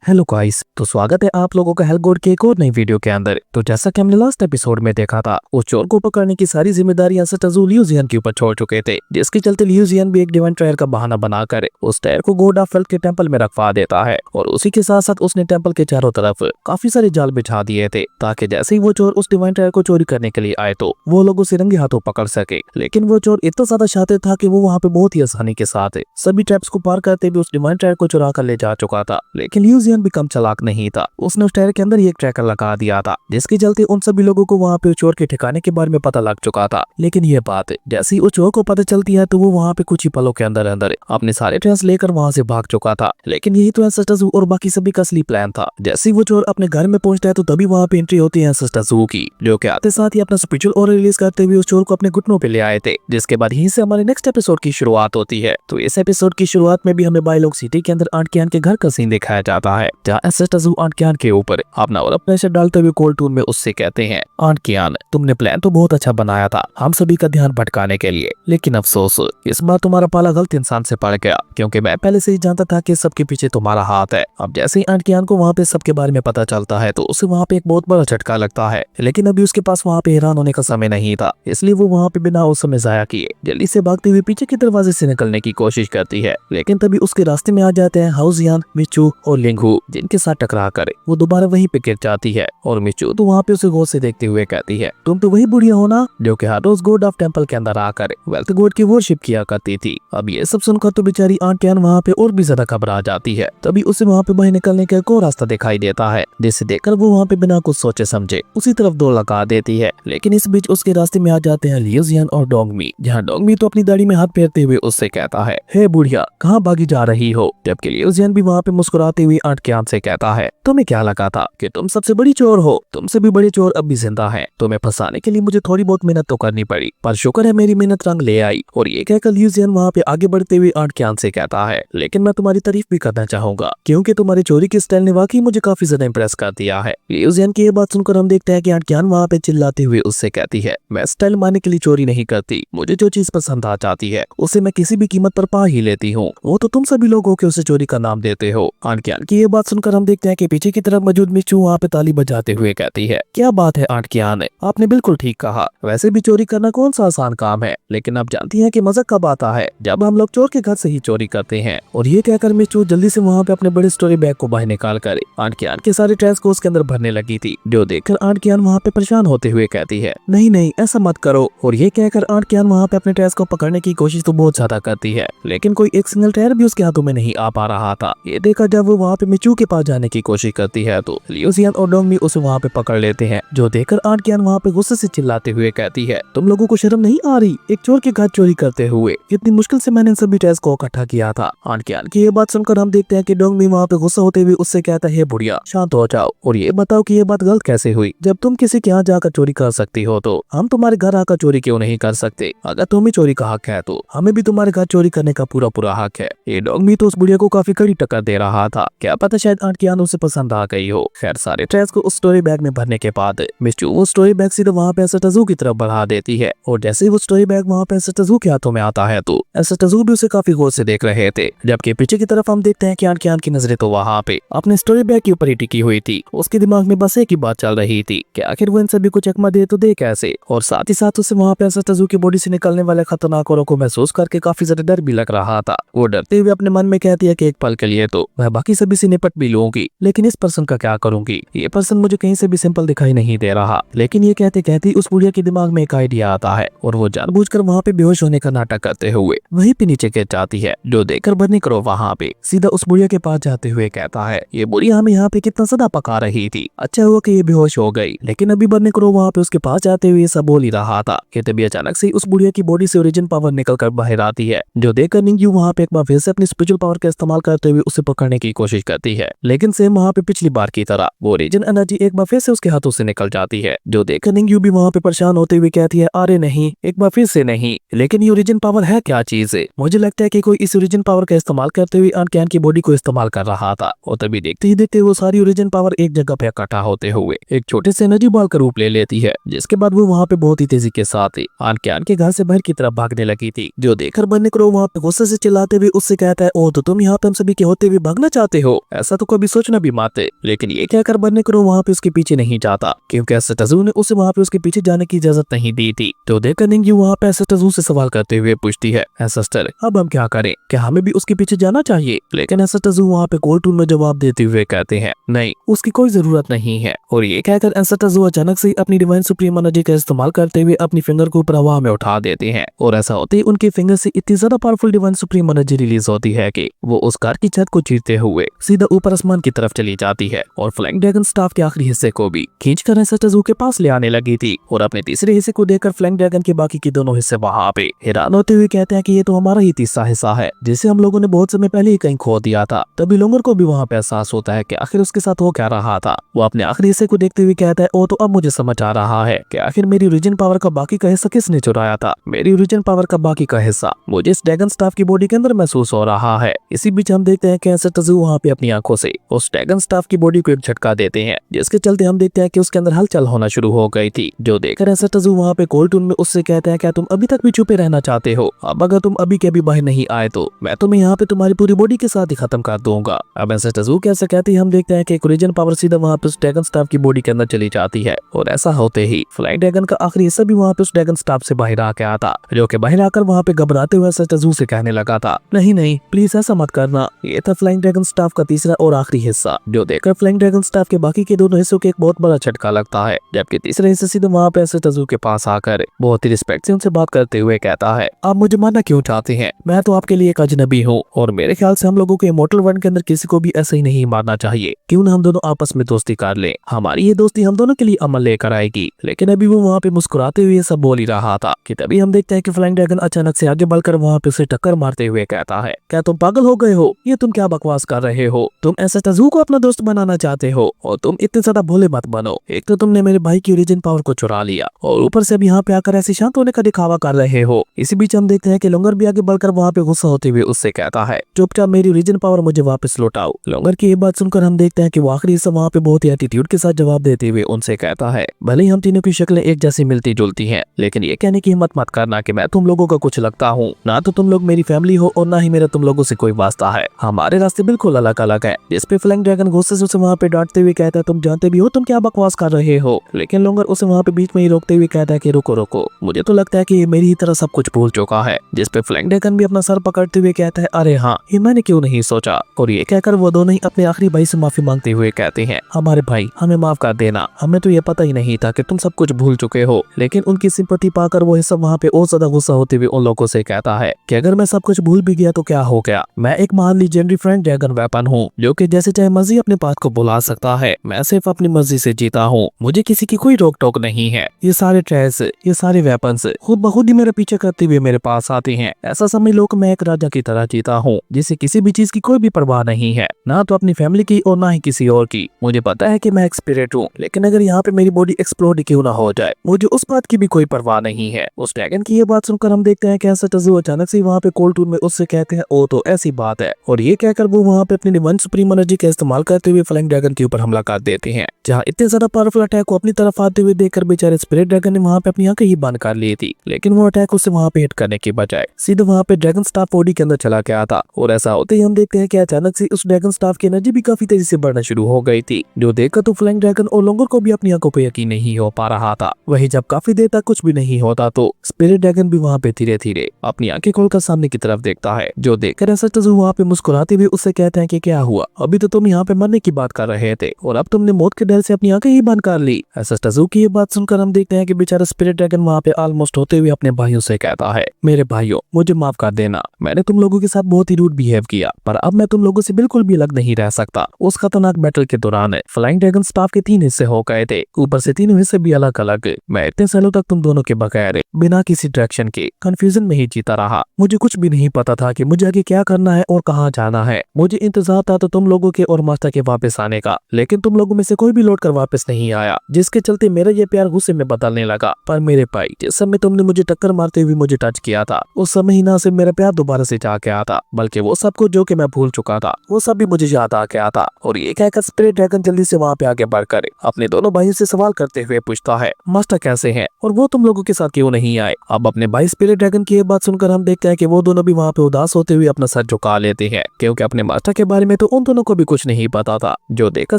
Hello guys, तो स्वागत है आप लोगों का हेल्थ गोड के एक और नई वीडियो के अंदर। तो जैसा कि हमने लास्ट एपिसोड में देखा था, उस चोर को पकड़ने की सारी जिम्मेदारी एंसेस्टर्स लियू जियान के ऊपर छोड़ चुके थे, जिसके चलते लियू जियान भी एक डिवाइन ट्रायल का बहाना बनाकर उस टायर को गॉड ऑफ वेल्थ के टेंपल में रखवा देता है। और उसी के साथ साथ उसने टेंपल के चारों तरफ काफी सारे जाल बिछा दिए थे, ताकि जैसे ही वो चोर उस डिवाइन ट्रायल को चोरी करने के लिए आए तो वो लोग उसे रंगे हाथों पकड़ सके। लेकिन वो चोर इतना ज्यादा शातिर था कि वो वहाँ पे बहुत ही आसानी के साथ सभी ट्रैप्स को पार करते भी उस डिवाइन ट्रायल को चुरा कर ले जा चुका था। लेकिन लियू जियान भी कम चालाक नहीं था, उसने उस टायर के अंदर ही एक ट्रैकर लगा दिया था, जिसके चलते उन सभी लोगों को वहाँ पे चोर के ठिकाने के बारे में पता लग चुका था। लेकिन ये बात जैसे ही उस चोर को पता चलती है तो वो वहाँ पे कुछ ही पलों के अंदर अंदर अपने सारे ट्रेस लेकर वहाँ से भाग चुका था। लेकिन यही तो एंसेस्टर्स और बाकी सभी का असली प्लान था। जैसे ही वो चोर अपने घर में पहुंचता है तो तभी वहाँ पे एंट्री होती है एंसेस्टर्स की, जो के आते साथ ही अपना स्पिरिचुअल और रिलीज करते हुए उस चोर को अपने घुटनों पे ले आए थे। जिसके बाद यहीं से हमारे नेक्स्ट एपिसोड की शुरुआत होती है। तो इस एपिसोड की शुरुआत में भी हमें बायलॉग सिटी के अंदर आंट कियान के घर का सीन दिखाया जाता है, जहाँ एंसेस्टर्स आंट कियान के ऊपर अपना और प्रेशर डालते हुए कोल्ड टून में उससे कहते हैं, आंट कियान तुमने प्लान तो बहुत अच्छा बनाया था हम सभी का ध्यान भटकाने के लिए, लेकिन अफसोस इस बार तुम्हारा पाला गलत इंसान से पड़ गया, क्योंकि मैं पहले से ही जानता था कि सबके पीछे तुम्हारा हाथ है। अब जैसे ही आंट कियान को वहाँ पे सबके बारे में पता चलता है तो उसे वहाँ पे एक बहुत बड़ा झटका लगता है। लेकिन अभी उसके पास वहाँ पे हैरान होने का समय नहीं था, इसलिए वो वहाँ पे बिना उस समय जाया किए जल्दी से भागते हुए पीछे के दरवाजे से निकलने की कोशिश करती है। लेकिन तभी उसके रास्ते में आ जाते हैं हाउजियान, मिचू और लिंगहू, जिनके साथ टकरा कर वो दोबारा वहीं पे गिर जाती है। और मिचू तो वहाँ पे उसे गौर से देखते हुए कहती है, तुम तो वही बुढ़िया हो ना जो कि हर रोज गॉड ऑफ टेंपल के अंदर आकर वेल्थ गॉड की वर्शिप किया करती थी। अब ये सब सुनकर तो बेचारी आंट कियान वहाँ पे और भी ज्यादा घबरा जाती है। तभी उसे वहाँ पे बाहर निकलने का एक और रास्ता दिखाई देता है, जिसे देखकर वो वहाँ पे बिना कुछ सोचे समझे उसी तरफ दौड़ लगा देती है। लेकिन इस बीच उसके रास्ते में आ जाते हैं लियू जियान और डोंगमी, जहाँ डोंगमी तो अपनी दाढ़ी में हाथ फेरते हुए उससे कहता है, हे बुढ़िया कहाँ भागी जा रही हो। जबकि लियू जियान भी वहाँ पे मुस्कुराते हुए आंट कियान से कहता है, तुम्हें क्या लगा था कि तुम सबसे बड़ी चोर हो, तुमसे भी बड़े चोर अब भी जिंदा हैं। तुम्हें फंसाने के लिए मुझे थोड़ी बहुत मेहनत तो करनी पड़ी, पर शुक्र है मेरी मेहनत रंग ले आई। और ये कहकर लियू जियान वहाँ पे आगे बढ़ते हुए आंट कियान से कहता है, लेकिन मैं तुम्हारी तारीफ भी करना चाहूंगा, क्योंकि तुम्हारी चोरी की स्टाइल ने वाकई मुझे काफी ज्यादा इंप्रेस कर दिया है। लियू जियान की ये बात सुनकर हम देखते हैं कि आंट कियान वहाँ पे चिल्लाते हुए उससे कहती है, मैं स्टाइल मारने के लिए चोरी नहीं करती, मुझे जो चीज पसंद आ जाती है उसे मैं किसी भी कीमत पर पा ही लेती हूँ। वो तो तुम सभी लोग हो के उसे चोरी का नाम देते हो। आंट कियान की ये बात सुनकर हम देखते हैं कि पीछे की तरफ मौजूद मिचू वहाँ पे ताली बजाते हुए कहती है, क्या बात है आंट कियान, आपने बिल्कुल ठीक कहा, वैसे भी चोरी करना कौन सा आसान काम है, लेकिन आप जानती हैं कि मजा कब आता है, जब हम लोग चोर के घर से ही चोरी करते हैं। और ये कहकर मिचू जल्दी से वहाँ पे अपने बड़े स्टोरी बैग को बाहर निकाल कर आंट कियान के सारे ट्रेस को उसके अंदर भरने लगी थी, जो देखकर आंट कियान वहाँ पे परेशान होते हुए कहती है, नहीं नहीं ऐसा मत करो। और ये कहकर आंट कियान वहाँ पे अपने ट्रेस को पकड़ने की कोशिश तो बहुत ज्यादा करती है, लेकिन कोई एक सिंगल टायर भी उसके हाथों में नहीं आ पा रहा था। ये देखकर जब वो वहाँ पे मिचू के पास जाने की कोशिश करती है तो लियू जियान और डोंगमी उसे वहाँ पे पकड़ लेते हैं, जो देखकर आंट कियान वहाँ पे गुस्से से चिल्लाते हुए कहती है, तुम लोगों को शर्म नहीं आ रही, एक चोर के घर चोरी करते हुए, कितनी मुश्किल से मैंने इन सभी ट्रेस को इकट्ठा किया था। आंट कियान की ये बात सुनकर हम देखते हैं कि डोंगमी वहाँ पे गुस्सा होते हुए उससे कहता है, बुढ़िया शांत हो जाओ और ये बताओ कि ये बात गलत कैसे हुई, जब तुम किसी के यहाँ जाकर चोरी कर सकती हो तो हम तुम्हारे घर आकर चोरी क्यों नहीं कर सकते। अगर तुम्हें चोरी का हक है तो हमें भी तुम्हारे घर चोरी करने का पूरा पूरा हक है। ये डोंगमी तो उस बुढ़िया को काफी कड़ी टक्कर दे रहा था, क्या पता शायद आंट कियान उसे पसंद आ गई हो। खैर सारे ट्रेस को उस स्टोरी बैग में भरने के बाद मिचू वो स्टोरी बैग सीधे वहाँ पे एंसेस्टर्स की तरफ बढ़ा देती है। और जैसे ही वो स्टोरी बैग वहाँ पे एंसेस्टर्स के हाथों में आता है तो एंसेस्टर्स भी उसे काफी गौर से देख रहे थे। जबकि पीछे की तरफ हम देखते हैं कि आंट कियान की नजरें तो वहाँ पे अपने स्टोरी बैग के ऊपर ही टिकी हुई थी। उसके दिमाग में बस एक ही बात चल रही थी कि आखिर वो इन सभी को चकमा दे तो दे कैसे। और साथ ही साथ उसे वहाँ पे एंसेस्टर्स की बॉडी से निकलने वाले खतरनाक औरों को महसूस करके काफी ज्यादा डर भी लग रहा था। वो डरते हुए अपने मन में कहती है कि एक पल के लिए तो मैं बाकी सभी से निपट भी लूंगी, लेकिन इस पर्सन का क्या करूंगी, ये पर्सन मुझे कहीं से भी सिंपल दिखाई नहीं दे रहा। लेकिन ये कहते कहते उस बुढ़िया के दिमाग में एक आइडिया आता है और वो जानबूझकर वहाँ पे बेहोश होने का नाटक करते हुए वहीं पे नीचे गिर जाती है, जो देखकर बर्नी करो वहाँ पे सीधा उस बुढ़िया के पास जाते हुए कहता है, ये बुढ़िया हमें यहाँ पे कितना सदा पका रही थी, अच्छा हुआ कि ये बेहोश हो गई। लेकिन अभी बर्नी करो वहाँ पे उसके पास जाते हुए सब बोल ही रहा था कि तभी अचानक से उस बुढ़िया की बॉडी से ओरिजिन पावर निकल कर बाहर आती है, जो देखकर निंगयू वहाँ पे एक बार फिर से अपनी स्पिरिचुअल पावर का इस्तेमाल करते हुए उसे पकड़ने की कोशिश करती है। लेकिन सेम वहाँ पे पिछली बार की तरह वो ओरिजिन एनर्जी एक बार फिर से उसके हाथों से निकल जाती है, जो देखकर निंगयू भी वहाँ पे परेशान होते हुए कहती है, अरे नहीं एक बार फिर से नहीं, लेकिन ये ओरिजिन पावर है क्या चीज है। मुझे लगता है कि कोई इस ओरिजिन पावर का इस्तेमाल करते हुए आंट कियान की बॉडी को इस्तेमाल कर रहा था। और तभी देखते ही देखते वो सारी ओरिजिन पावर एक जगह पे इकट्ठा होते हुए एक छोटे से एनर्जी बॉल का रूप ले लेती है, जिसके बाद वो वहाँ पे बहुत ही तेजी के साथ आंट कियान के घर से बाहर की तरफ भागने लगी थी, जो देखकर बर्नी करो वहाँ पे गुस्से से चिल्लाते हुए उससे कहता है, ओ तो तुम यहाँ पे हम सभी के होते हुए भागना चाहते हो, ऐसा तो कभी सोचना भी मत। लेकिन ये कहकर बनने करो वहाँ पे उसके पीछे नहीं जाता, क्योंकि एसटजू ने उसे वहाँ पे उसके पीछे जाने की इजाजत नहीं दी थी। तो देखकर निंग्यू वहाँ पे एसटजू से सवाल करते हुए पूछती है, सिस्टर अब हम क्या करें, क्या हमें भी उसके पीछे जाना चाहिए? लेकिन एसटजू वहाँ पे कोल्ड टून में जवाब देते हुए कहते हैं, नहीं, उसकी कोई जरूरत नहीं है। और ये कहकर एसटजू अचानक से अपनी डिवाइन सुप्रीम एनर्जी का इस्तेमाल करते हुए अपनी फिंगर को ऊपर हवा में उठा देते हैं। और ऐसा होते ही उनके फिंगर से इतनी ज्यादा powerful divine supreme energy release होती है कि वो उस कार की छत को चीरते हुए सीधा ऊपर आसमान की तरफ चली जाती है और फ्लाइंग ड्रैगन स्टाफ के आखिरी हिस्से को भी खींचकर एसटजू के पास ले आने लगी थी। और अपने तीसरे हिस्से को देखकर फ्लाइंग ड्रैगन के बाकी के दोनों हिस्से वहाँ पे हैरान होते हुए कहते हैं कि ये तो हमारा ही तीसरा हिस्सा है, जिसे हम लोगों ने बहुत समय पहले ही कहीं खो दिया था। तभी लोंगर को भी वहाँ पे एहसास होता है कि आखिर उसके साथ हो क्या रहा था। वो अपने आखिरी हिस्से को देखते हुए कहता है, ओ तो अब मुझे समझ आ रहा है कि आखिर मेरी ओरिजिन पावर का बाकी का हिस्सा किसने चुराया था। मेरी ओरिजिन पावर का बाकी का हिस्सा मुझे इस ड्रैगन स्टाफ की बॉडी के अंदर महसूस हो रहा है। इसी बीच हम देखते हैं कि एसटजू वहाँ पे अपनी आंखों से उस ड्रैगन स्टाफ की बॉडी को एक झटका देते हैं, जिसके चलते हम देखते हैं कि उसके अंदर हलचल होना शुरू हो गई थी। जो देखकर एसटजू वहाँ पे कोल्ड टून में उससे कहते हैं, क्या तुम अभी तक भी छुपे रहना चाहते हो? अब अगर तुम अभी के अभी बाहर नहीं आए तो मैं तुम्हें यहाँ पे तुम्हारी पूरी बॉडी के साथ ही खत्म कर दूंगा। अब एसटजू कैसे कहते हैं हम देखते हैं कि एक ओरिजिन पावर सीधा वहाँ पे उस ड्रैगन स्टाफ की बॉडी के अंदर चली जाती है। और ऐसा होते ही फ्लाइंग ड्रैगन का आखिरी हिस्सा भी वहाँ पे उस ड्रैगन स्टाफ से बाहर आ गया था, जो कि बाहर आकर वहाँ पे घबराते हुए एसटजू से कहने लगा था, नहीं नहीं प्लीज ऐसा मत करना। ये था फ्लाइंग ड्रैगन स्टाफ का तीसरा और आखिरी हिस्सा, जो देखकर फ्लाइंग ड्रैगन स्टाफ के बाकी के दोनों हिस्सों के एक बहुत बड़ा झटका लगता है। जबकि तीसरे हिस्से सीधे वहाँ पे एसटजू के पास आकर बहुत ही रिस्पेक्ट से उनसे बात करते हुए कहता है, आप मुझे मारना क्यों चाहते हैं? मैं तो आपके लिए एक अजनबी हूँ और मेरे ख्याल से हम लोगों के इमॉर्टल वर्ल्ड के अंदर किसी को भी ऐसे ही नहीं मारना चाहिए। क्यों ना हम दोनों आपस में दोस्ती कर ले, हमारी ये दोस्ती हम दोनों के लिए अमल लेकर आएगी। लेकिन अभी वो वहाँ पे मुस्कुराते हुए सब बोल ही रहा था कि तभी हम देखते हैं कि फ्लाइंग ड्रैगन अचानक से आगे बढ़कर वहाँ पे उसे टक्कर मारते हुए कहता है, क्या तुम पागल हो गए हो? ये तुम क्या बकवास कर रहे हो? तुम एसटजू को अपना दोस्त बनाना चाहते हो और तुम इतने ज्यादा भोले मत बनो। एक तो तुमने मेरे भाई की ओरिजिन पावर को चुरा लिया और ऊपर से अब यहाँ पे आकर ऐसे शांत होने का दिखावा कर रहे हो। इसी बीच हम देखते हैं कि लोंगर भी आगे बढ़कर वहाँ पे गुस्सा होते हुए उससे कहता है, चुपचाप मेरी ओरिजिन पावर मुझे वापस लौटाओ। लोंगर की ये बात सुनकर हम देखते हैं कि वो आखिरी हिस्सा वहाँ पे बहुत ही एटीट्यूड के साथ जवाब देते हुए उनसे कहता है, भले ही हम तीनों की शक्लें एक जैसी मिलती जुलती हैं, लेकिन ये कहने की हिम्मत मत करना कि मैं तुम लोगों का कुछ लगता हूँ। ना तो तुम लोग मेरी फैमिली हो और ना ही मेरा तुम लोगों से कोई वास्ता है। हमारे रास्ते बिल्कुल अलग अलग है। जिस पे फ्लाइंग ड्रैगन गुस्से से उसे वहाँ पे डांटते हुए कहता है, तुम जानते भी हो तुम क्या बकवास कर रहे हो। लेकिन लोंगर उसे वहाँ पे बीच में ही रोकते हुए कहता है कि रुको रुको, मुझे तो लगता है कि ये मेरी ही तरह सब कुछ भूल चुका है। जिस पे फ्लाइंग ड्रैगन भी अपना सर पकड़ते हुए कहता है, अरे हाँ, ये मैंने क्यों नहीं सोचा। और ये कहकर वो दोनों ही अपने आखिरी भाई से माफी मांगते हुए कहते हैं, हमारे भाई हमें माफ कर देना, हमें तो ये पता ही नहीं था कि तुम सब कुछ भूल चुके हो। लेकिन उनकी सिंपैथी पाकर वो सब वहाँ पे और ज्यादा गुस्सा होते हुए उन लोगों से कहता है कि अगर मैं सब कुछ भूल भी गया तो क्या हो गया, मैं एक महान लीजेंडरी फ्लाइंग ड्रैगन वेपन हूँ जो कि जैसे चाहे मर्जी अपने पास को बुला सकता है। मैं सिर्फ अपनी मर्जी से जीता हूँ, मुझे किसी की कोई रोक टोक नहीं है। ये सारे ट्रेस, ये सारे वेपन्स खुद ब खुद ही मेरे पीछे करते हुए मेरे पास आते हैं। ऐसा समझ लो कि मैं एक राजा की तरह जीता हूँ, जिसे किसी भी चीज की कोई भी परवाह नहीं है, ना तो अपनी फैमिली की और ना ही किसी और की। मुझे पता है कि मैं एक स्पिरिट हूँ, लेकिन अगर यहाँ पे मेरी बॉडी एक्सप्लोड क्यों ना हो जाए, मुझे उस बात की भी कोई परवाह नहीं है। उस ड्रैगन की ये बात सुनकर हम देखते हैं कि एसटजू अचानक से वहाँ पे कोल्ड टून में उससे कहते हैं, ओ तो ऐसी बात है। और ये कहकर वो वहाँ पे अपनी डिवाइन सुप्रीम एनर्जी का इस्तेमाल करते हुए फ्लाइंग ड्रैगन के ऊपर हमला कर देते हैं। जहाँ इतने ज्यादा पावरफुल अटैक को अपनी तरफ आते हुए देखकर बेचारे स्पिरिट ड्रैगन ने वहाँ पे अपनी आंखें ही बंद कर ली थी। लेकिन वो अटैक उसे वहाँ पे हिट करने के बजाय सीधे वहाँ पे ड्रैगन स्टाफ बॉडी के अंदर चला गया था। और ऐसा होते ही हम देखते हैं कि अचानक से उस ड्रैगन स्टाफ की एनर्जी भी काफी तेजी से बढ़ना शुरू हो गई थी, जो देखकर तो फ्लाइंग ड्रैगन और लोंगर को भी अपनी आंखों पे यकीन नहीं हो पा रहा था। वही जब काफी देर तक कुछ भी नहीं होता तो स्पिरिट ड्रैगन भी वहाँ पे धीरे धीरे अपनी आंखें खोलकर सामने की तरफ देखता है, जो देखकर एसटजू वहाँ पे मुस्कुराते हुए उससे कहते हैं कि क्या हुआ, अभी तो तुम यहाँ पे मरने की बात कर रहे थे और अब तुमने मौत के डर से अपनी आंखें ही बंद कर ली। एसटजू की ये बात सुनकर हम देखते हैं कि बेचारा स्पिरिट ड्रैगन वहाँ पे ऑलमोस्ट होते हुए अपने भाइयों से कहता है, मेरे भाइयों मुझे माफ कर देना, मैंने तुम लोगों के साथ बहुत ही रूड बिहेव किया, पर अब मैं तुम लोगों से बिल्कुल भी अलग नहीं रह सकता। उस खतरनाक बैटल के दौरान फ्लाइंग ड्रैगन स्टाफ के 3 हिस्से हो गए थे, ऊपर से तीनों हिस्से भी अलग अलग। मैं इतने सालों तक तुम दोनों के बगैर बिना किसी डायरेक्शन के कंफ्यूजन में ही जीता रहा। मुझे कुछ भी नहीं पता था कि मुझे आगे क्या करना है और कहाँ जाना है। मुझे इंतजार था तो तुम लोगों के और मास्टर के वापस आने का, लेकिन तुम लोगों में से कोई भी लौट कर वापस नहीं आया, जिसके चलते मेरा ये प्यार गुस्से में बदलने लगा। पर मेरे भाई, जिस समय तुमने मुझे टक्कर मारते हुए मुझे टच किया था, उस समय ही ना सिर्फ मेरा प्यार दोबारा से जाग आया था, बल्कि वो सब कुछ जो कि मैं भूल चुका था वो सब भी मुझे याद आ गया था। और ये कहकर स्पिरिट ड्रैगन जल्दी से वहाँ पे आगे बढ़कर अपने दोनों भाइयों से सवाल करते हुए पूछता है, मास्टर कैसे हैं और वो तुम लोगों के साथ क्यों नहीं आए। अब अपने भाई स्पिरिट ड्रैगन की ये बात सुनकर हम देखते हैं कि वो दोनों भी वहाँ पे उदास होते हुए अपना सर झुका लेते हैं, क्योंकि अपने मास्टर के बारे में तो उन दोनों को भी कुछ नहीं पता था। जो देखकर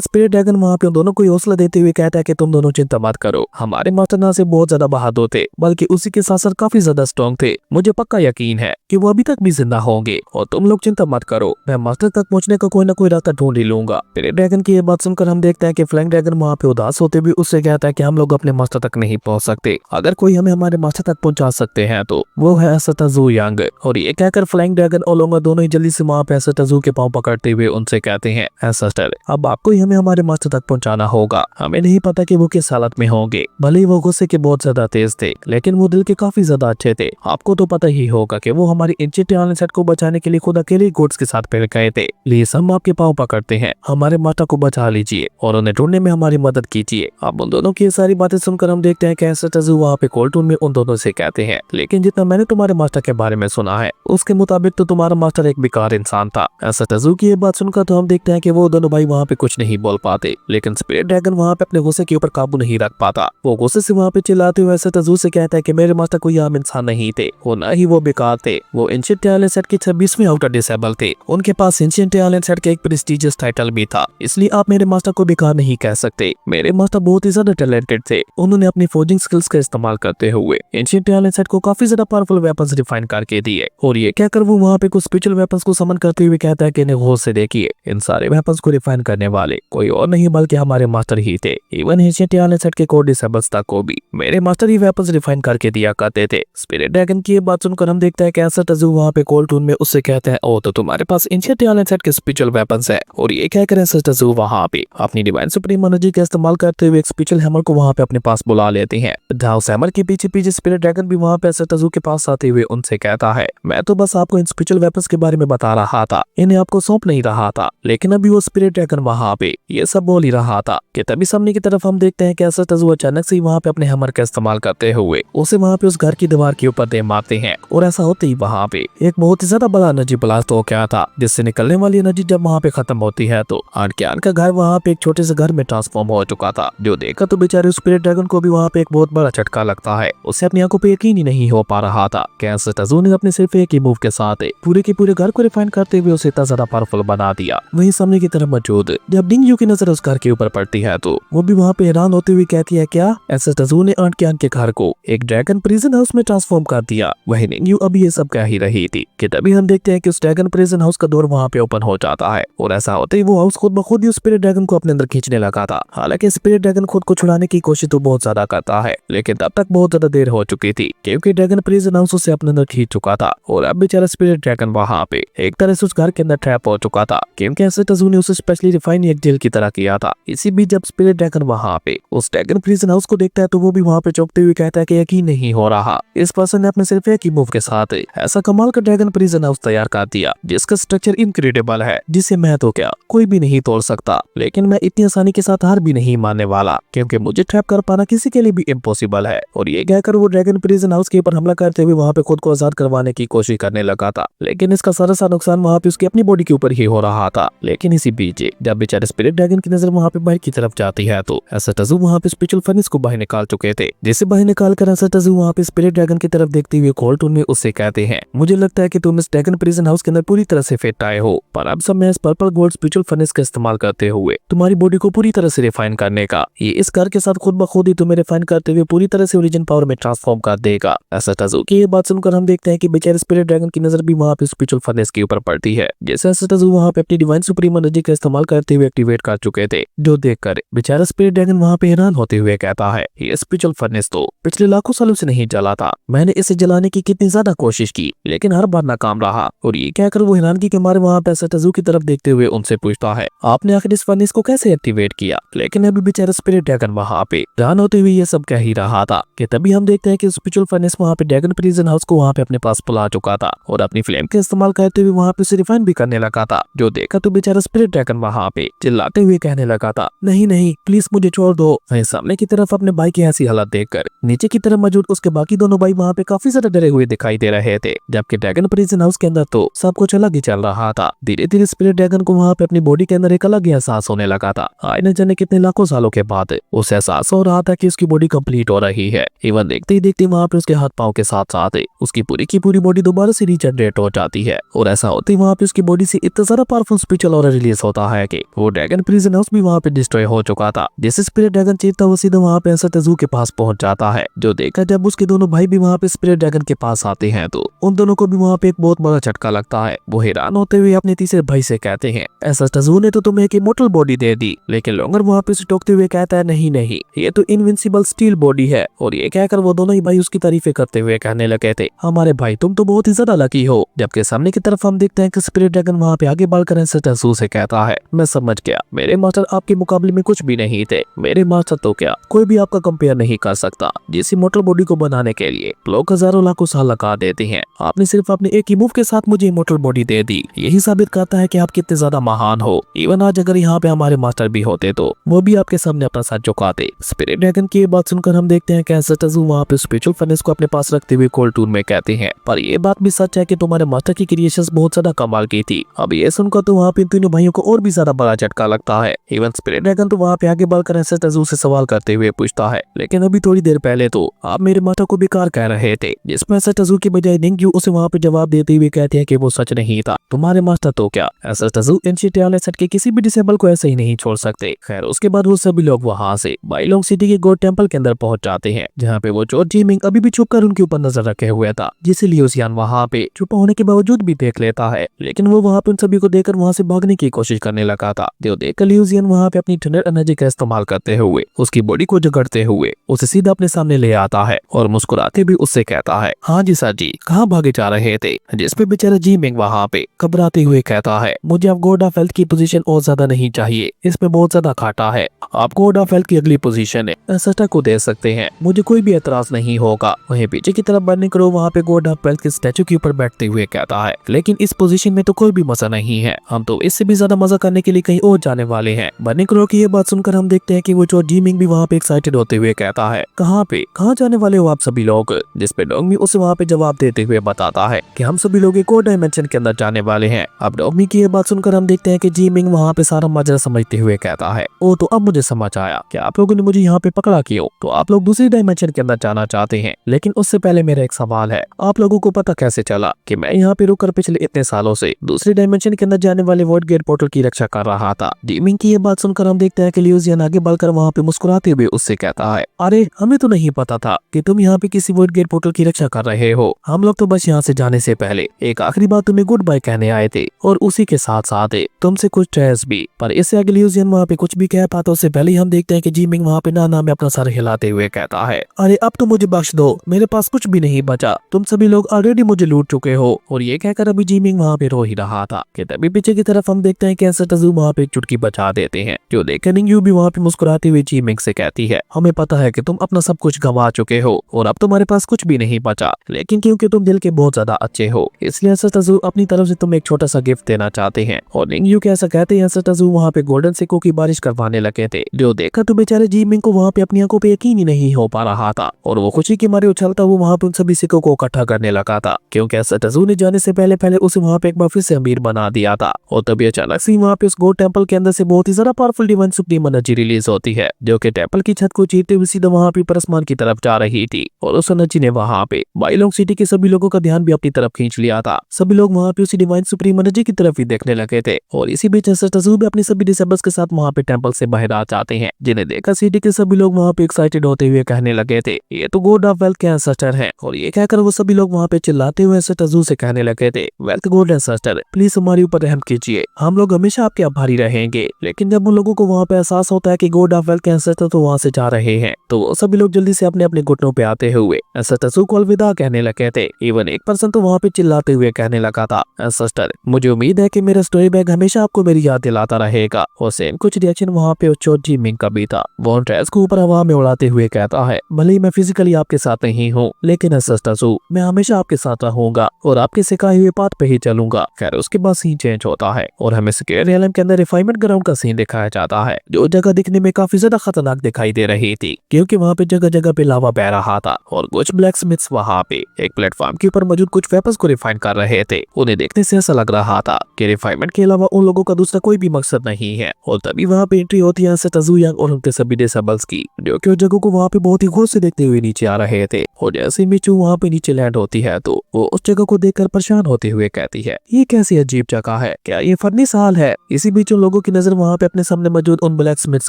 स्पिरिट ड्रैगन वहाँ पे उन दोनों को हौसला देते हुए कहता है कि तुम दोनों चिंता मत करो, हमारे मास्टर ना से बहुत ज्यादा बहादुर थे, बल्कि उसी के साथ साथ काफी ज्यादा स्ट्रॉन्ग थे। मुझे पक्का यकीन है कि वो अभी तक भी जिंदा होंगे और तुम लोग चिंता मत करो, मैं मास्टर तक पहुंचने का कोई ना कोई रास्ता ढूंढ ही लूंगा। स्पिरिट ड्रैगन की ये बात सुनकर हम देखते हैं कि फ्लाइंग ड्रैगन वहाँ पे उदास होते हुए उससे कहता है कि हम लोग अपने मास्टर तक नहीं पहुंच सकते, अगर कोई हमें हमारे मास्टर तक पहुंचा सकते हैं तो वो है एसेटा ज़ू यांग। और ये कहकर फ्लाइंग ड्रैगन और लोंगा दोनों ही जल्दी से वहाँ पे एसेटा ज़ू के पांव पकड़ते हुए उनसे कहते हैं, एसेटर अब आपको ही हमें हमारे मास्टर तक पहुंचाना होगा, हमें नहीं पता कि वो किस हालत में होंगे। भले ही वो गुस्से के बहुत ज्यादा तेज थे, लेकिन वो दिल के काफी ज्यादा अच्छे थे। आपको तो पता ही होगा कि वो हमारी एंशिएंट एलियन सेट को बचाने के लिए खुद अकेले गोड्स के साथ फिर गए थे। प्लीज हम आपके पांव पकड़ते हैं, हमारे माता को बचा लीजिए और उन्हें ढूंढने में हमारी मदद कीजिए। अब उन दोनों की ये सारी बातें सुनकर हम देखते हैं कि एसेटा ज़ू वहाँ पे कोल्टून में उन दोनों से कहते हैं, लेकिन जितना मैंने तुम्हारे मास्टर के बारे में सुना है उसके मुताबिक तो तुम्हारा मास्टर एक बेकार इंसान था। एसेटा ज़ू की ये बात सुनकर तो हम देखते हैं कि वो दोनों भाई वहाँ पे कुछ नहीं बोल पाते, लेकिन स्पिरिट ड्रैगन वहाँ पे अपने गुस्से के ऊपर काबू नहीं रख पाता। वो गुस्से से वहाँ पे चिल्लाते हुए एसेटा ज़ू से कहता है कि मेरे मास्टर कोई आम इंसान नहीं थे, वो ना ही वो बेकार थे, वो एंशिएंट एलियन सेट के 26वें आउटर डिसेबल थे, उनके पास एंशिएंट एलियन सेट का एक प्रेस्टिजियस टाइटल भी था, इसलिए आप मेरे मास्टर को बेकार नहीं कह सकते। मेरे मास्टर बहुत ही ज्यादा टैलेंटेड थे, उन्होंने अपनी फोर्जिंग स्किल्स का इस्तेमाल करते हुए एंशिएंट एलियन सेट को काफी ज्यादा पावरफुल वेपन्स डिफाइन करके दिए। और ये कहकर वो वहाँ पे कुछ स्पेशल वेपन्स को समन करते हुए कहता है कि इन्हें गौर से देखिए, इन सारे वेपन्स को रिफाइन करने वाले कोई और नहीं बल्कि हमारे मास्टर ही थे। इवन एंशिएंट एलियन सेट के कोर डिसेबल्स तक को भी मेरे मास्टर ही वेपन्स रिफाइन करके दिया करते थे। स्पिरिट ड्रैगन की ये बात सुनकर हम देखते हैं कि एसेटा ज़ू वहाँ पे कोल्टून में उससे कहता है, ओ तो तुम्हारे पास एंशिएंट एलियन सेट के स्पेशल वेपन्स है। और ये कहकर एसेटा ज़ू वहाँ पे अपनी डिवाइन सुप्रीम एनर्जी का इस्तेमाल करते हुए एक स्पेशल हैमर को वहाँ पे अपने पास बुला लेते हैं। उस हैमर के पीछे पीछे स्पिरिट ड्रैगन भी वहाँ पे एसेटा ज़ू के पास आते हुए उनसे कहता है, मैं तो बस आपको इन स्पेशल वेपन्स के बारे में बता रहा था, इन्हें आपको सौंप नहीं रहा था। लेकिन अभी वो स्पिरिट ड्रैगन वहाँ पे ये सब बोल ही रहा था कि तभी सामने की तरफ हम देखते हैं कि एसेटा ज़ू अचानक से वहाँ पे अपने हैमर का इस्तेमाल करते हुए उसे वहाँ पे उस घर की दीवार के ऊपर दे मारते हैं। और ऐसा होते ही वहाँ पे एक बहुत ही ज्यादा बड़ा एनर्जी ब्लास्ट हो गया था, जिससे निकलने वाली एनर्जी जब वहाँ पे खत्म होती है तो आर्कियन का घर वहाँ पे एक छोटे से घर में ट्रांसफॉर्म हो चुका था। जो देखकर तो बेचारे स्पिरिट ड्रैगन को भी वहाँ पे एक बहुत बड़ा झटका लगता है, उसे अपनी आंखों पे यकीन ही नहीं हो पा रहा था कि एसेटा ज़ू ने अपने सिर्फ एक ही मूव के साथ पूरे के पूरे घर को रिफाइन करते हुए उसे इतना ज्यादा पावरफुल बना दिया। वहीं सामने की तरफ मौजूद जब डिंग यू की नजर उस घर के ऊपर पड़ती है तो वो भी वहाँ पे हैरान होते हुए कहती है, क्या एसेटा ज़ू ने आर्कियन के घर को एक ड्रैगन प्रिजन हाउस में ट्रांसफॉर्म कर दिया। वहीं डिंग यू अभी ये सब कह ही रही थी कि तभी हम देखते हैं कि उस ड्रैगन प्रिजन हाउस का डोर वहाँ पे ओपन हो जाता है और ऐसा होते ही वो हाउस खुद ब खुद ही स्पिरिट ड्रैगन को अपने अंदर खींचने लगा था। हालांकि स्पिरिट ड्रैगन खुद को छुड़ाने की कोशिश तो बहुत ज्यादा करता है, लेकिन तब तक बहुत ज्यादा देर हो चुकी थी क्योंकि ड्रैगन प्रिजन हाउस उसे अपने अंदर खींच चुका था और अब बेचारा स्पिरिट ड्रैगन वहाँ पे एक तरह से उस घर के अंदर ट्रैप हो चुका था, क्योंकि एसेटा ज़ू ने उसे स्पेशली रिफाइन एक जेल की तरह किया था। इसी बीच जब स्पिरिट ड्रैगन वहाँ पे उस ड्रैगन प्रिजन हाउस को देखता है तो वो भी वहाँ पे चौंकते हुए कहता है कि यकीन नहीं हो रहा, इस पर्सन ने अपने सिर्फ एक ही मूव के साथ ऐसा कमाल का ड्रैगन प्रिजन हाउस तैयार कर दिया जिसका स्ट्रक्चर इनक्रेडिबल है, जिसे मैं तो क्या कोई भी नहीं तोड़ सकता। लेकिन मैं इतनी आसानी के साथ हार भी नहीं मानने वाला, क्योंकि मुझे ट्रैप कर पाना किसी के लिए भी इम्पॉसिबल है। और ये कहकर वो ड्रैगन प्रिजन हाउस के ऊपर हमला करते हुए वहाँ पे खुद को आजाद करवाने की कोशिश करने लगा था, लेकिन इसका सारा नुकसान वहाँ पे उसकी अपनी बॉडी के ऊपर ही हो रहा था। लेकिन इसी बीच जब बेचारे स्पिरिट ड्रैगन की नजर वहाँ पे बाहर की तरफ जाती है तो एसेटा ज़ू वहाँ पे स्पेशल फर्नेस को बाहर निकाल चुके थे, जिसे बाहर निकाल कर एसेटा ज़ू वहाँ पे स्पिरिट ड्रैगन की तरफ देखते हुए कोल्टून में उससे कहते हैं, मुझे लगता है कि तुम इस ड्रैगन प्रिजन हाउस के अंदर पूरी तरह से फिट आए हो, पर अब समय इस पर्पल गोल्ड स्पिरिचुअल फर्नेस का इस्तेमाल करते हुए तुम्हारी बॉडी को पूरी तरह से रिफाइन करने का। ये इस घर के साथ खुद ब खुद ही तुम्हें रिफाइन करते हुए पूरी तरह से ओरिजिन पावर में ट्रांसफॉर्म कर देगा। एसेटा ज़ू की ये बात सुनकर हम देखते हैं कि बेचारे स्पिरिट ड्रैगन की नजर भी वहाँ पे स्पिरिचुअल फर्नेस के ऊपर पड़ती है, जैसे एसेटा ज़ू वहाँ पे अपनी डिवाइन सुप्रीम एनर्जी का इस्तेमाल करते हुए एक्टिवेट कर चुके थे। जो देखकर बेचारा स्पिरिट ड्रैगन वहाँ पे हैरान होते हुए कहता है, ये स्पिरिचुअल फर्नेस तो पिछले लाखों सालों से नहीं जला था, मैंने इसे जलाने की कितनी ज्यादा कोशिश की लेकिन हर बार नाकाम रहा। और ये कहकर वो हैरानगी के मारे वहाँ पे एसेटा ज़ू की तरफ देखते हुए उनसे पूछता है, आपने आखिर इस फर्नेस को कैसे एक्टिवेट किया। लेकिन अभी बेचारा स्पिरिट ड्रैगन वहाँ पे हैरान होते हुए ये सब कह ही रहा था कि तभी हम देखते हैं कि स्पिरिचुअल फर्नेस वहाँ पे ड्रैगन प्रिजन हाउस को वहाँ पे अपने पास बुला चुका था और अपनी फ्लेम का इस्तेमाल करते हुए वहाँ पे उसे रिफाइन भी करने लगा था। जो देखा तो बेचारा स्पिरिट ड्रैगन वहाँ पे चिल्लाते हुए कहने लगा था, नहीं नहीं प्लीज मुझे छोड़ दो। वहीं सामने की तरफ अपने भाई की ऐसी हालत देखकर नीचे की तरफ मौजूद उसके बाकी दोनों भाई वहाँ पे काफी ज्यादा डरे हुए दिखाई दे रहे थे, जबकि ड्रैगन प्रिजन हाउस के अंदर तो सब कुछ अलग ही चल रहा था। धीरे धीरे स्पिरिट ड्रैगन को वहाँ पे अपनी बॉडी के अंदर एक अलग ही एहसास होने लगा था। आए न जाने कितने लाखों सालों के बाद उसे एहसास हो रहा था कि उसकी बॉडी कंप्लीट हो रही है। इवन देखते ही देखते वहाँ पे उसके हाथ पाँव के साथ साथ उसकी पूरी की पूरी बॉडी दोबारा से रिजनरेट हो जाती है, और ऐसा होते ही वहाँ पे उसकी बॉडी से इतना सारा पावरफुल स्पिरिचुअल ऑरा रिलीज होता है कि वो ड्रैगन प्रिजन हाउस भी वहाँ पे डिस्ट्रॉय हो चुका था। जैसे स्पिरिट ड्रैगन चीरता हुआ सीधा वहाँ पे एंसेस्टर ज़ू के पास पहुंच जाता है, जो देखा जब उसके दोनों भाई भी वहाँ पे स्पिरिट ड्रैगन के पास आते हैं तो उन दोनों को भी वहाँ पे एक बहुत बड़ा झटका लगता है। वो हैरान होते हुए अपने तीसरे भाई से कहते हैं, एंसेस्टर ज़ू ने तो तुम्हें एक इमॉर्टल बॉडी दे दी, लेकिन लॉन्गर वहाँ पे उसे टोकते हुए कहता है नहीं नहीं ये तो इनविंसिबल स्टील बॉडी है। और ये कहकर वो दोनों ही भाई उसकी तारीफें करते हुए कहने लगे थे, हमारे भाई तुम तो बहुत ही ज्यादा लकी हो। जबकि सामने की तरफ हम देखते हैं कि स्पिरिट ड्रैगन वहाँ पे आगे बढ़कर एंसेस्टर ज़ू से कहता है, मैं समझ गया, मेरे मास्टर आपके मुकाबले में कुछ भी नहीं थे। मेरे मास्टर तो क्या कोई भी आपका कंपेयर नहीं कर सकता। जिस इमॉर्टल बॉडी को बनाने के लिए लोग हजारों लाखों साल लगा देते हैं, आपने सिर्फ अपने एक ही मूव के साथ मुझे इमॉर्टल बॉडी दे दी। यही साबित करता है कि आप कितने ज्यादा महान हो। इवन आज अगर यहाँ पे हमारे मास्टर भी होते तो वो भी आपके सामने अपना साथ झुकाते। स्पिरिट ड्रैगन की ये बात सुनकर हम देखते हैं कि एंसेस्टर ज़ू वहाँ पे स्पिरिचुअल फर्नेस को अपने पास रखते हुए कोल्ड टूर में कहते हैं, पर ये बात भी सच है कि तुम्हारे मास्टर की क्रिएशंस बहुत ज्यादा कमाल की थी। अब ये सुनकर तो वहाँ पे तीनों भाइयों को और भी ज्यादा बड़ा झटका लगता है। इवन स्पिरिट ड्रैगन तो वहाँ पे आगे बढ़कर एंसेस्टर ज़ू से सवाल करते हुए पूछता है, लेकिन अभी थोड़ी देर पहले तो आप मेरे मास्टर को बेकार कह रहे थे, जिसमें एंसेस्टर ज़ू की बजाय निंग्यू उसे वहाँ पे जवाब देते हुए कहते हैं कि वो सच नहीं था। तुम्हारे मास्टर तो क्या एंसेस्टर ज़ू एंशिएंट वाले सेट के किसी भी डिसेबल को ऐसे ही नहीं छोड़ सकते। खैर उसके बाद वो सभी लोग वहाँ से बाइलोंग सिटी के गॉड टेंपल के अंदर पहुंच जाते हैं, जहाँ पे वो चोर जीमिंग अभी भी छुपकर उनके ऊपर नजर रखे हुए था, जिसे लियूजियन वहाँ पे छुपा होने के बावजूद भी देख लेता है। लेकिन वो वहाँ पे उन सभी को देखकर वहाँ से भागने की कोशिश करने लगा था, जो देखकर लियूजियन वहाँ पे अपनी थंडर एनर्जी का इस्तेमाल करते हुए उसकी बॉडी को जकड़ते हुए उसे सीधा अपने सामने ले आता है और मुस्कुराते भी उससे कहता है, हाँ जी सर जी, कहाँ भागे जा रहे थे। जिसपे बेचारा जीमिंग वहाँ पे घबराते हुए कहता है, मुझे अब गॉड ऑफ हेल्थ की पोजीशन और ज्यादा नहीं चाहिए, इसमें बहुत ज्यादा घाटा है। आप गॉड ऑफ हेल्थ की अगली पोजीशन है एंसेस्टर को दे सकते हैं, मुझे कोई भी एतराज नहीं होगा। वहीं पीछे की तरफ बर्निंग क्रो वहाँ पे गॉड ऑफ हेल्थ के स्टैचू के ऊपर बैठते हुए कहता है, लेकिन इस पोजीशन में तो कोई भी मजा नहीं है, हम तो इससे भी ज्यादा मजा करने के लिए कहीं और जाने वाले हैं। बर्निंग क्रो की ये बात सुनकर हम देखते हैं कि वो चोर जीमिंग भी वहाँ पे एक्साइटेड होते हुए कहता है, कहाँ जाने वाले हो आप सभी लोग। जिसपे डोंगमी उसे वहाँ पे जवाब देते हुए बताता है कि हम सभी लोग एक और डायमेंशन के अंदर जाने वाले हैं। अब डोंगमी की ये बात सुनकर हम देखते हैं कि जीमिंग वहाँ पे सारा माजरा समझते हुए कहता है, ओ तो अब मुझे समझ आया कि आप लोगों ने मुझे यहाँ पे पकड़ा क्यों। तो आप लोग दूसरी डायमेंशन के अंदर जाना चाहते हैं, लेकिन उससे पहले मेरा एक सवाल है, आप लोगों को पता कैसे चला कि मैं यहाँ पे रुककर पिछले इतने सालों से दूसरी डायमेंशन के अंदर जाने वाले वॉइड गेट पोर्टल की रक्षा कर रहा था। जीमिंग की ये बात सुनकर हम देखते हैं कि लियूजियन आगे बढ़कर वहाँ पे मुस्कुराते हुए उससे कहता है, अरे हमें तो नहीं पता था कि तुम यहाँ पे किसी वॉइड गेट पोर्टल की रक्षा कर रहे हो। हम लोग तो बस यहाँ से जाने से पहले एक आखिरी बार तुम्हें गुड बाय कहने आए थे, और उसी के साथ साथ तुमसे कुछ ट्रेस भी। पर इससे आगे लियूजियन वहाँ पे कुछ भी कह पाता उससे पहले हम देखते हैं कि जीमिंग वहाँ पे नाना में अपना सर हिलाते हुए कहता है, अरे अब तो मुझे बख्श दो, मेरे पास कुछ भी नहीं बचा, तुम सभी लोग ऑलरेडी मुझे लूट चुके हो। और ये कहकर अभी जीमिंग वहाँ पे रो ही रहा था कि तभी पीछे की तरफ हम देखते हैं कि एंसेस्टर ज़ू वहाँ पे एक चुटकी बचा देते हैं, जो देखकर निंग्यू भी वहाँ पे मुस्कुराते हुए जीमिंग से कहती है, हमें पता है कि तुम अपना सब कुछ गंवा चुके हो और अब तुम्हारे पास कुछ भी नहीं बचा, लेकिन क्योंकि तुम दिल के बहुत ज्यादा अच्छे हो इसलिए एंसेस्टर ज़ू अपनी तरफ से तुम्हें एक छोटा सा गिफ्ट देना चाहते हैं। और निंग्यू के ऐसा कहते हैं एंसेस्टर ज़ू वहाँ पे गोल्डन सिक्कों की बारिश करवाने लगे थे, जो देखकर तो बेचारे जीमिंग को वहाँ पे अपनी आंखों पे यकीन ही नहीं हो पा रहा था, और वो खुशी के मारे उछलता वो वहाँ पे उन सभी सिक्कों को इकट्ठा करने लगा था, क्योंकि एंसेस्टर ज़ू ने जाने से पहले उसे वहाँ पे एक बार फिर से अमीर बना दिया था। और तभी अचानक से वहाँ पे उस गॉड टेंपल के अंदर से बहुत ही ज्यादा powerful divine supreme energy release होती है, जो कि टेंपल की छत को चीरते हुए सीधा वहाँ पे परसमान की तरफ जा रही थी। और उस एनर्जी ने वहाँ पे बाइलोंग सिटी के सभी लोगों का ध्यान भी अपनी तरफ खींच लिया था। सभी लोग वहाँ पे उसी डिवाइन सुप्रीम एनर्जी की तरफ ही देखने लगे थे। और इसी बीच एंसेस्टर ज़ू भी अपनी सभी डिसेबल्स के साथ वहाँ पे टेंपल से बाहर आ जाते हैं, जिन्हें देखकर सिटी के सभी लोग वहाँ पे एक्साइटेड होते हुए कहने लगे थे, ये तो गॉड ऑफ वेल्थ के एंसेस्टर हैं। और ये कहकर वो सभी लोग वहाँ पे चिल्लाते हुए एंसेस्टर ज़ू से कहने लगे थे, वेल्थ गॉड एंसेस्टर प्लीज हमारे ऊपर रहम कीजिए, हम लोग हमेशा आपके आभारी रहेंगे। लेकिन जब उन लोगों को वहाँ पे एहसास होता है कि गॉड ऑफ वेल्थ के एंसेस्टर तो वहाँ से जा रहे हैं, तो वो सभी लोग जल्दी से अपने अपने घुटनों पे आते हुए एंसेस्टर ज़ू को अलविदा कहने लगे थे। इवन एक पर्सन तो वहाँ पे चिल्लाते हुए कहने लगा था, एंसेस्टर मुझे उम्मीद है कि मेरा स्टोरी बैग हमेशा आपको मेरी याद दिलाता रहेगा। और सेम कुछ रिएक्शन वहाँ पे चोर जीमिंग का भी था। वो ड्रेस को ऊपर हवा में उड़ाते हुए कहता है, भले ही मैं फिजिकली आपके साथ नहीं हूँ, लेकिन एंसेस्टर ज़ू मैं हमेशा आपके साथ रहूंगा और आपके सिखाए हुए पाथ पे ही चलूंगा। खैर उसके बाद सीन चेंज होता है और हमें स्केयर रियलम के अंदर रिफाइनमेंट ग्राउंड का सीन दिखाया जाता है। जो जगह दिखने में काफी ज्यादा खतरनाक दिखाई दे रही थी क्योंकि वहाँ पे जगह जगह पे लावा बह रहा था और कुछ ब्लैकस्मिथ्स वहाँ पे एक प्लेटफॉर्म के ऊपर मौजूद कुछ वेपन्स को रिफाइन कर रहे थे। उन्हें देखने से ऐसा लग रहा था कि रिफाइनमेंट के अलावा उन लोगों का दूसरा कोई भी मकसद नहीं है। और तभी वहाँ पे एंट्री होती है टजू यांग और उनके सभी डिसेबल्स की, जो कि उस जगह को वहाँ पे बहुत ही गौर से देखते हुए नीचे आ रहे थे। और जैसे मिचू वहाँ पे नीचे लैंड होती है तो वो उस जगह को देखकर परेशान होते हुए कहती है, ये कैसी अजीब जगह है, क्या ये फर्नेस हॉल है? इसी बीच उन लोगों की नजर वहाँ पे अपने सामने मौजूद उन ब्लैकस्मिथ्स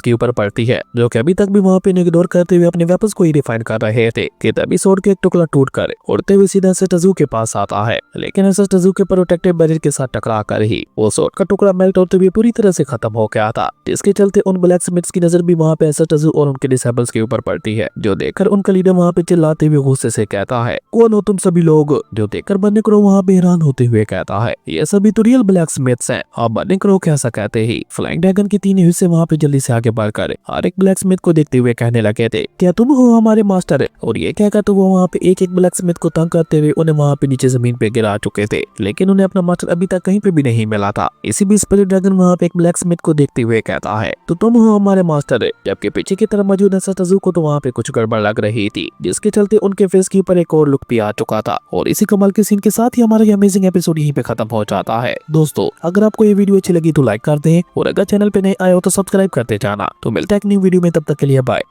के ऊपर पड़ती है जो कि अभी तक भी वहाँ पे इग्नोर करते हुए अपने वेपन्स को ही रिफाइन कर रहे थे कि तभी स्वॉर्ड के एक टुकड़ा टूटकर उड़ते हुए सीधा से टजू के पास आता है। लेकिन ऐसा टजू के प्रोटेक्टिव बैरियर के साथ टकरा कर ही वो स्वॉर्ड का टुकड़ा मेल्ट होते हुए पूरी तरह से खत्म हो गया था, जिसके चलते उन ब्लैकस्मिथ्स की नजर भी वहाँ पे ऐसा टजू और उनके डिसेबल्स के ऊपर पड़ती है, जो देखकर उनका लीडर वहाँ पे चिल्लाते हुए गुस्से से कहता है, कौन हो तुम सभी लोग? जो देखकर बन्नी क्रो वहाँ पे हैरान होते हुए कहता है, ये सभी तो रियल ब्लैकस्मिथ्स हैं। और बन्नी क्रो कैसा कहते ही फ्लाइंग ड्रैगन के 3 हिस्से वहाँ पे जल्दी से आगे बढ़कर हर एक ब्लैकस्मिथ को देखते हुए कहने लगे थे, क्या तुम हो हमारे मास्टर? और ये कहकर तो वो वहाँ पे एक एक ब्लैकस्मिथ को तंग करते हुए उन्हें वहाँ पे नीचे जमीन पे गिरा चुके थे, लेकिन उन्हें अपना मास्टर अभी तक कहीं पे भी नहीं मिला था। इसी बीच स्पिरिट ड्रैगन वहाँ पे एक ब्लैकस्मिथ को देखते हुए कहता है, तो तुम हो हमारे मास्टर? जबकि पीछे की तरफ मौजूद ऐसा टजू को तो वहाँ पे कुछ गड़बड़ लग रही थी, जिसके चलते उनके फेस के ऊपर एक और लुक भी आ चुका था। और इसी कमाल के सीन के साथ ही हमारा ये अमेजिंग एपिसोड यहीं पे खत्म हो जाता है। दोस्तों, अगर आपको ये वीडियो अच्छी लगी तो लाइक कर दें और अगर चैनल पे नए आए हो तो सब्सक्राइब करते जाना। तो मिलते हैं एक न्यू वीडियो में, तब तक के लिए बाय।